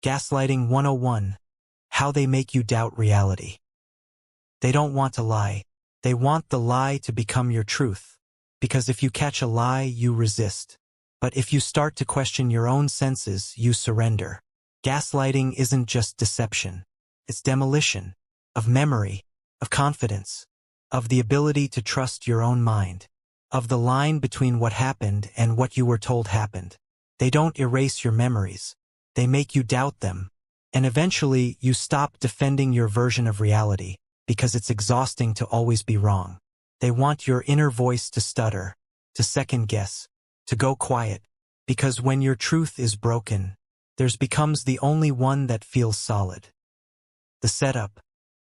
Gaslighting 101. How they make you doubt reality. They don't want to lie. They want the lie to become your truth. Because if you catch a lie, you resist. But if you start to question your own senses, you surrender. Gaslighting isn't just deception. It's demolition of memory, of confidence, of the ability to trust your own mind, of the line between what happened and what you were told happened. They don't erase your memories. They make you doubt them. And eventually, you stop defending your version of reality, because it's exhausting to always be wrong. They want your inner voice to stutter, to second guess, to go quiet, because when your truth is broken, theirs becomes the only one that feels solid. The setup.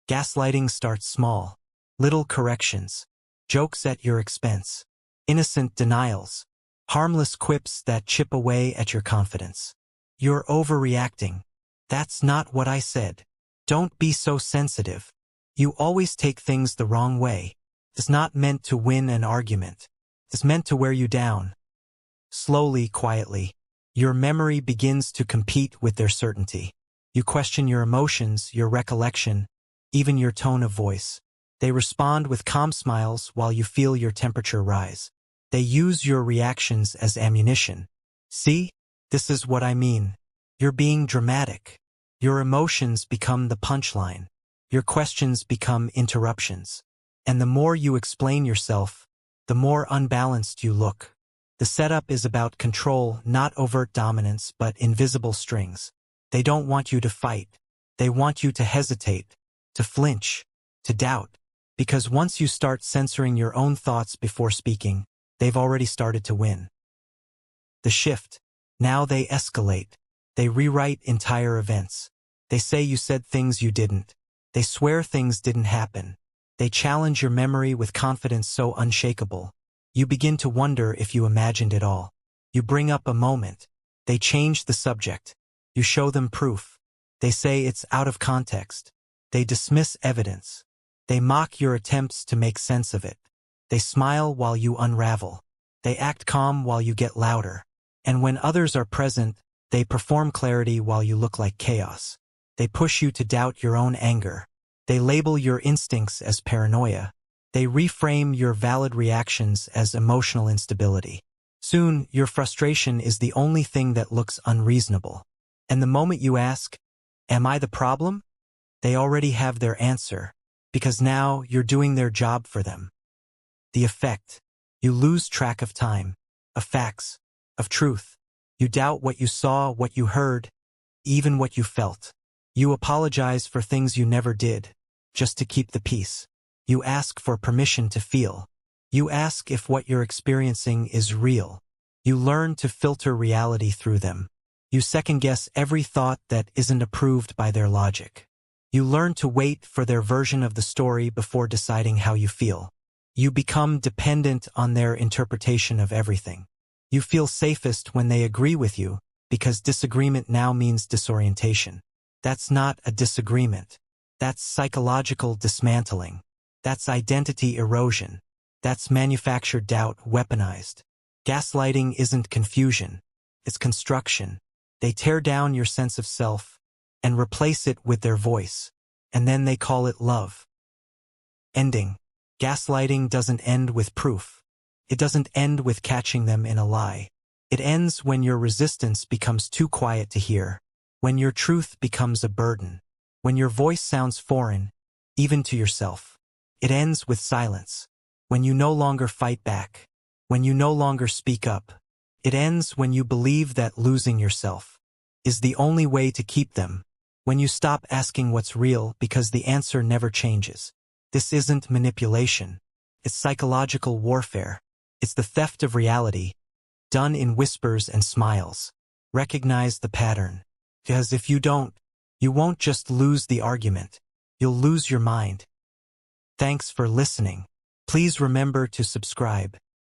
Gaslighting starts small. Little corrections. Jokes at your expense. Innocent denials. Harmless quips that chip away at your confidence. You're overreacting. That's not what I said. Don't be so sensitive. You always take things the wrong way. It's not meant to win an argument. It's meant to wear you down. Slowly, quietly, your memory begins to compete with their certainty. You question your emotions, your recollection, even your tone of voice. They respond with calm smiles while you feel your temperature rise. They use your reactions as ammunition. See? This is what I mean. You're being dramatic. Your emotions become the punchline. Your questions become interruptions. And the more you explain yourself, the more unbalanced you look. The setup is about control, not overt dominance, but invisible strings. They don't want you to fight. They want you to hesitate, to flinch, to doubt. Because once you start censoring your own thoughts before speaking, they've already started to win. The shift. Now they escalate. They rewrite entire events. They say you said things you didn't. They swear things didn't happen. They challenge your memory with confidence so unshakable. You begin to wonder if you imagined it all. You bring up a moment. They change the subject. You show them proof. They say it's out of context. They dismiss evidence. They mock your attempts to make sense of it. They smile while you unravel. They act calm while you get louder. And when others are present, they perform clarity while you look like chaos. They push you to doubt your own anger. They label your instincts as paranoia. They reframe your valid reactions as emotional instability. Soon, your frustration is the only thing that looks unreasonable. And the moment you ask, "Am I the problem?" they already have their answer, because now you're doing their job for them. The effect. You lose track of time, of facts, of truth. You doubt what you saw, what you heard, even what you felt. You apologize for things you never did, just to keep the peace. You ask for permission to feel. You ask if what you're experiencing is real. You learn to filter reality through them. You second-guess every thought that isn't approved by their logic. You learn to wait for their version of the story before deciding how you feel. You become dependent on their interpretation of everything. You feel safest when they agree with you, because disagreement now means disorientation. That's not a disagreement. That's psychological dismantling. That's identity erosion. That's manufactured doubt weaponized. Gaslighting isn't confusion. It's construction. They tear down your sense of self and replace it with their voice. And then they call it love. Ending. Gaslighting doesn't end with proof. It doesn't end with catching them in a lie. It ends when your resistance becomes too quiet to hear. When your truth becomes a burden. When your voice sounds foreign, even to yourself. It ends with silence. When you no longer fight back. When you no longer speak up. It ends when you believe that losing yourself is the only way to keep them. When you stop asking what's real because the answer never changes. This isn't manipulation. It's psychological warfare. It's the theft of reality, done in whispers and smiles. Recognize the pattern. Because if you don't, you won't just lose the argument. You'll lose your mind. Thanks for listening. Please remember to subscribe.